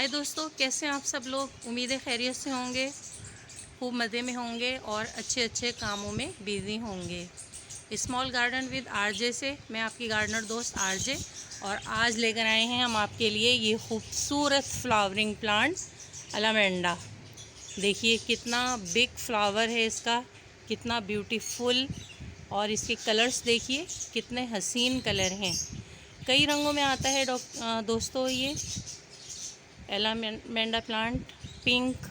हाय दोस्तों, कैसे हैं आप सब लोग। उम्मीद है खैरियत से होंगे, खूब मज़े में होंगे और अच्छे अच्छे कामों में बिज़ी होंगे। स्मॉल गार्डन विद आरजे से मैं आपकी गार्डनर दोस्त आरजे, और आज लेकर आए हैं हम आपके लिए ये खूबसूरत फ्लावरिंग प्लांट अलामेंडा। देखिए कितना बिग फ्लावर है इसका, कितना ब्यूटीफुल, और इसके कलर्स देखिए कितने हसीन कलर हैं। कई रंगों में आता है दोस्तों ये allamanda plant. Pink,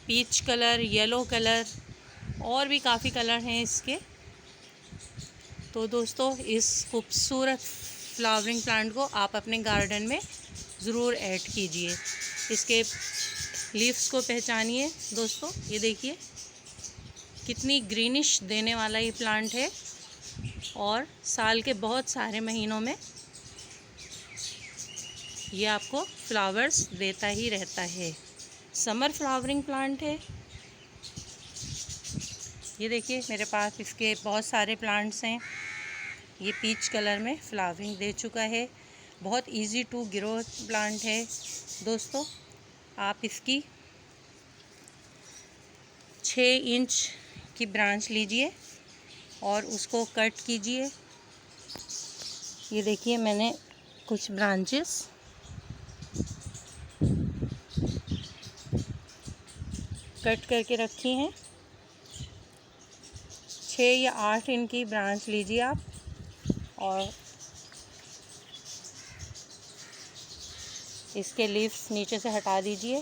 peach colour, yellow colour और भी काफ़ी कलर हैं इसके। तो दोस्तों इस खूबसूरत फ्लावरिंग प्लांट को आप अपने गार्डन में ज़रूर ऐड कीजिए। इसके लीव्स को पहचानिए दोस्तों, ये देखिए कितनी ग्रीनिश देने वाला ये प्लांट है और साल के बहुत सारे महीनों में ये आपको फ्लावर्स देता ही रहता है। समर फ्लावरिंग प्लांट है। ये देखिए मेरे पास इसके बहुत सारे प्लांट्स हैं। ये पीच कलर में फ्लावरिंग दे चुका है। बहुत इजी टू ग्रो प्लांट है दोस्तों। आप इसकी 6 इंच की ब्रांच लीजिए और उसको कट कीजिए। ये देखिए मैंने कुछ ब्रांचेस कट करके रखी हैं। 6 या 8 इंच की ब्रांच लीजिए आप और इसके लीव्स नीचे से हटा दीजिए।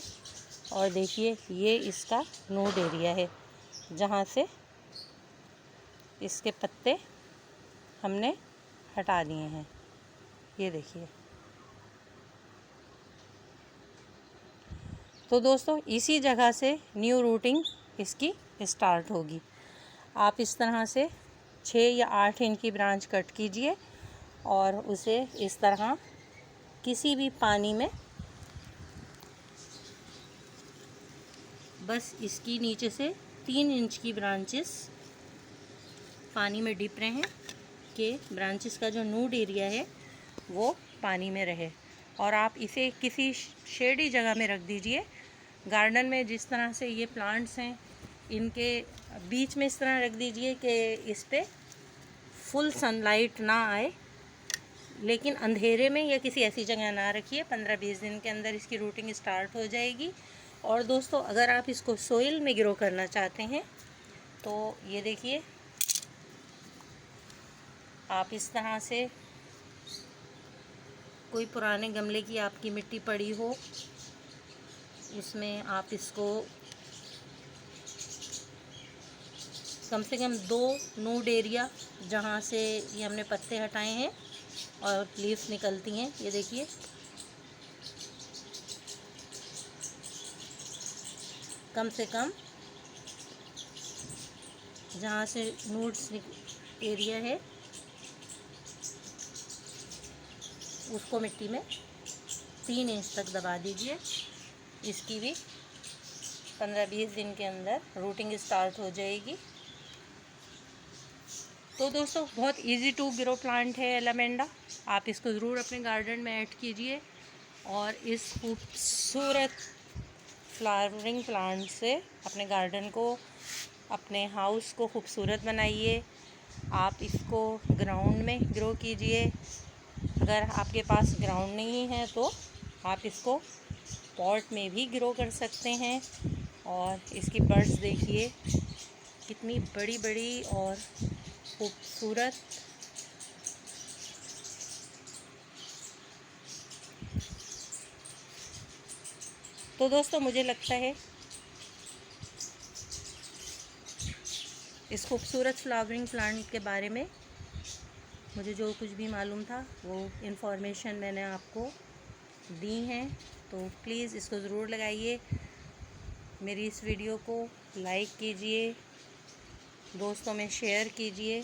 और देखिए ये इसका नोड एरिया है जहाँ से इसके पत्ते हमने हटा दिए हैं। ये देखिए। तो दोस्तों इसी जगह से न्यू रूटिंग इसकी स्टार्ट होगी। आप इस तरह से 6 या 8 इंच की ब्रांच कट कीजिए और उसे इस तरह किसी भी पानी में, बस इसकी नीचे से 3 इंच की ब्रांचेस पानी में डिप रहे हैं कि ब्रांचेस का जो नूड एरिया है वो पानी में रहे। और आप इसे किसी शेडी जगह में रख दीजिए। गार्डन में जिस तरह से ये प्लांट्स हैं इनके बीच में इस तरह रख दीजिए कि इस पे फुल सनलाइट ना आए, लेकिन अंधेरे में या किसी ऐसी जगह ना रखिए। 15-20 दिन के अंदर इसकी रूटिंग स्टार्ट हो जाएगी। और दोस्तों अगर आप इसको सोइल में ग्रो करना चाहते हैं तो ये देखिए आप इस तरह से कोई पुराने गमले की आपकी मिट्टी पड़ी हो, उसमें आप इसको कम से कम 2 नोड एरिया जहाँ से ये हमने पत्ते हटाए हैं और लीव्स निकलती हैं, ये देखिए कम से कम जहाँ से नोड्स एरिया है उसको मिट्टी में 3 इंच तक दबा दीजिए। इसकी भी 15-20 दिन के अंदर रूटिंग स्टार्ट हो जाएगी। तो दोस्तों बहुत इजी टू ग्रो प्लांट है एलामेंडा। आप इसको ज़रूर अपने गार्डन में ऐड कीजिए और इस खूबसूरत फ्लावरिंग प्लांट से अपने गार्डन को, अपने हाउस को खूबसूरत बनाइए। आप इसको ग्राउंड में ग्रो कीजिए। अगर आपके पास ग्राउंड नहीं है तो आप इसको पॉट में भी ग्रो कर सकते हैं। और इसकी बर्ड्स देखिए कितनी बड़ी बड़ी और खूबसूरत। तो दोस्तों मुझे लगता है इस खूबसूरत फ्लावरिंग प्लांट के बारे में मुझे जो कुछ भी मालूम था वो इन्फॉर्मेशन मैंने आपको दी हैं। तो प्लीज़ इसको ज़रूर लगाइए। मेरी इस वीडियो को लाइक कीजिए, दोस्तों में शेयर कीजिए।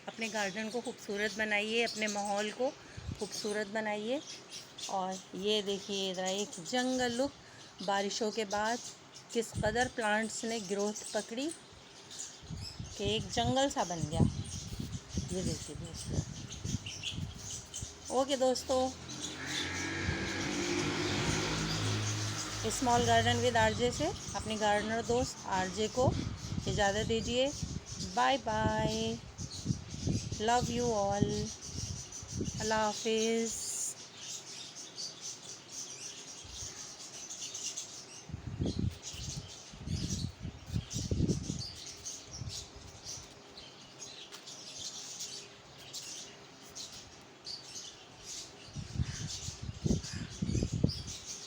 अपने गार्डन को खूबसूरत बनाइए, अपने माहौल को खूबसूरत बनाइए। और ये देखिए ज़रा एक जंगल लुक, बारिशों के बाद किस कदर प्लांट्स ने ग्रोथ पकड़ी कि एक जंगल सा बन गया। ये देखिए दोस्तों। ओके दोस्तों। स्मॉल गार्डन विद आरजे से अपने गार्डनर दोस्त आरजे को इजाज़त दीजिए। Bye bye, love you all, अल्लाह हाफिज़।